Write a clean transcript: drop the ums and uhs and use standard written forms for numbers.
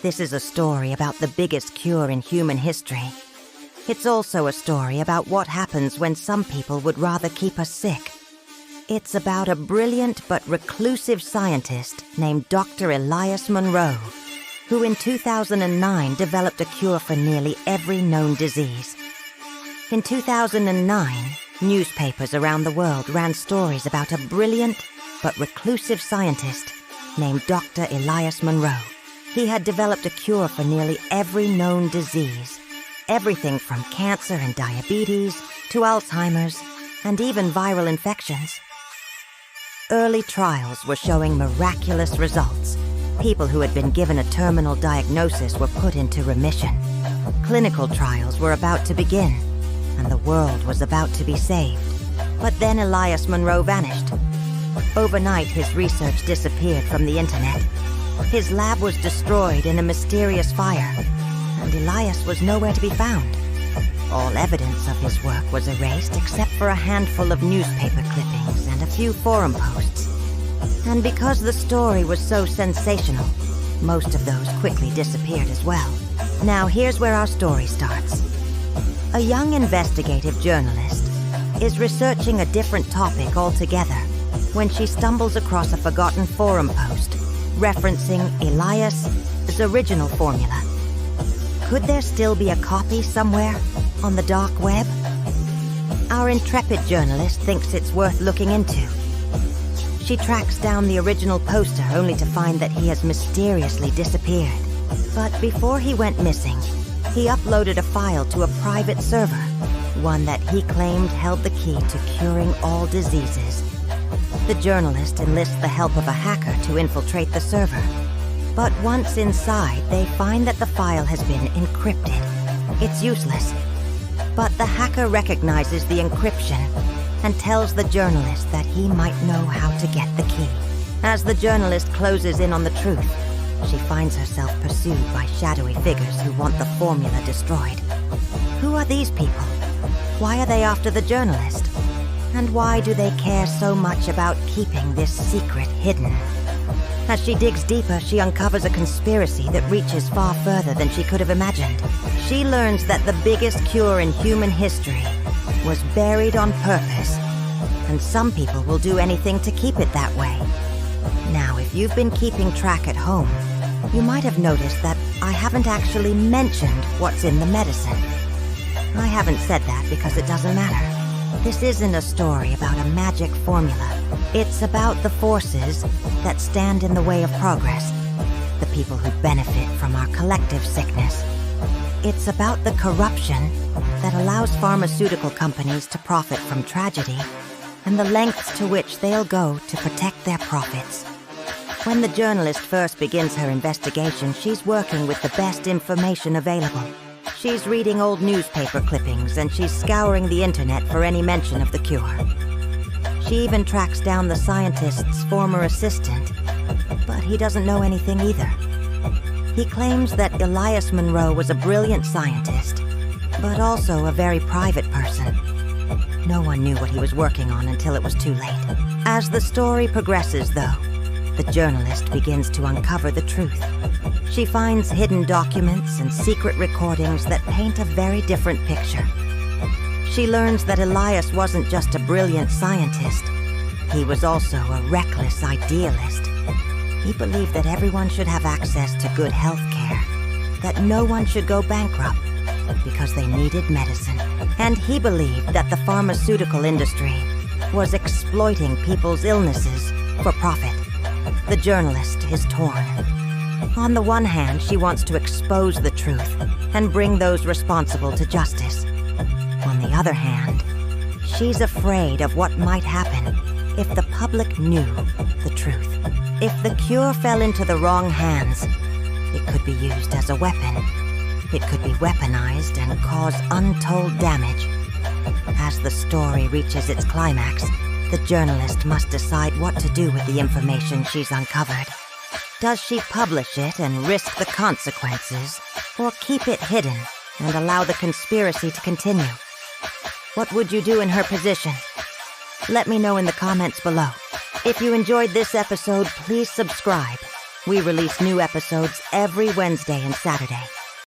This is a story about the biggest cure in human history. It's also a story about what happens when some people would rather keep us sick. It's about a brilliant but reclusive scientist named Dr. Elias Monroe, who in 2009 developed a cure for nearly every known disease. In 2009, newspapers around the world ran stories about a brilliant but reclusive scientist named Dr. Elias Monroe. He had developed a cure for nearly every known disease, everything from cancer and diabetes to Alzheimer's and even viral infections. Early trials were showing miraculous results. People who had been given a terminal diagnosis were put into remission. Clinical trials were about to begin, and the world was about to be saved. But then Elias Monroe vanished. Overnight, his research disappeared from the internet. His lab was destroyed in a mysterious fire, and Elias was nowhere to be found. All evidence of his work was erased except for a handful of newspaper clippings and a few forum posts. And because the story was so sensational, most of those quickly disappeared as well. Now here's where our story starts. A young investigative journalist is researching a different topic altogether when she stumbles across a forgotten forum post referencing Elias' original formula. Could there still be a copy somewhere on the dark web? Our intrepid journalist thinks it's worth looking into. She tracks down the original poster only to find that he has mysteriously disappeared. But before he went missing, he uploaded a file to a private server, one that he claimed held the key to curing all diseases. The journalist enlists the help of a hacker to infiltrate the server. But once inside, they find that the file has been encrypted. It's useless. But the hacker recognizes the encryption and tells the journalist that he might know how to get the key. As the journalist closes in on the truth, she finds herself pursued by shadowy figures who want the formula destroyed. Who are these people? Why are they after the journalist? And why do they care so much about keeping this secret hidden? As she digs deeper, she uncovers a conspiracy that reaches far further than she could have imagined. She learns that the biggest cure in human history was buried on purpose, and some people will do anything to keep it that way. Now, if you've been keeping track at home, you might have noticed that I haven't actually mentioned what's in the medicine. I haven't said that because it doesn't matter. This isn't a story about a magic formula. It's about the forces that stand in the way of progress, the people who benefit from our collective sickness. It's about the corruption that allows pharmaceutical companies to profit from tragedy and the lengths to which they'll go to protect their profits. When the journalist first begins her investigation, she's working with the best information available. She's reading old newspaper clippings and she's scouring the internet for any mention of the cure. She even tracks down the scientist's former assistant, but he doesn't know anything either. He claims that Elias Monroe was a brilliant scientist, but also a very private person. No one knew what he was working on until it was too late. As the story progresses, though, the journalist begins to uncover the truth. She finds hidden documents and secret recordings that paint a very different picture. She learns that Elias wasn't just a brilliant scientist. He was also a reckless idealist. He believed that everyone should have access to good health care, that no one should go bankrupt because they needed medicine. And he believed that the pharmaceutical industry was exploiting people's illnesses for profit. The journalist is torn. On the one hand, she wants to expose the truth and bring those responsible to justice. On the other hand, she's afraid of what might happen if the public knew the truth. If the cure fell into the wrong hands, it could be used as a weapon. It could be weaponized and cause untold damage. As the story reaches its climax, the journalist must decide what to do with the information she's uncovered. Does she publish it and risk the consequences, or keep it hidden and allow the conspiracy to continue? What would you do in her position? Let me know in the comments below. If you enjoyed this episode, please subscribe We release new episodes every Wednesday and Saturday.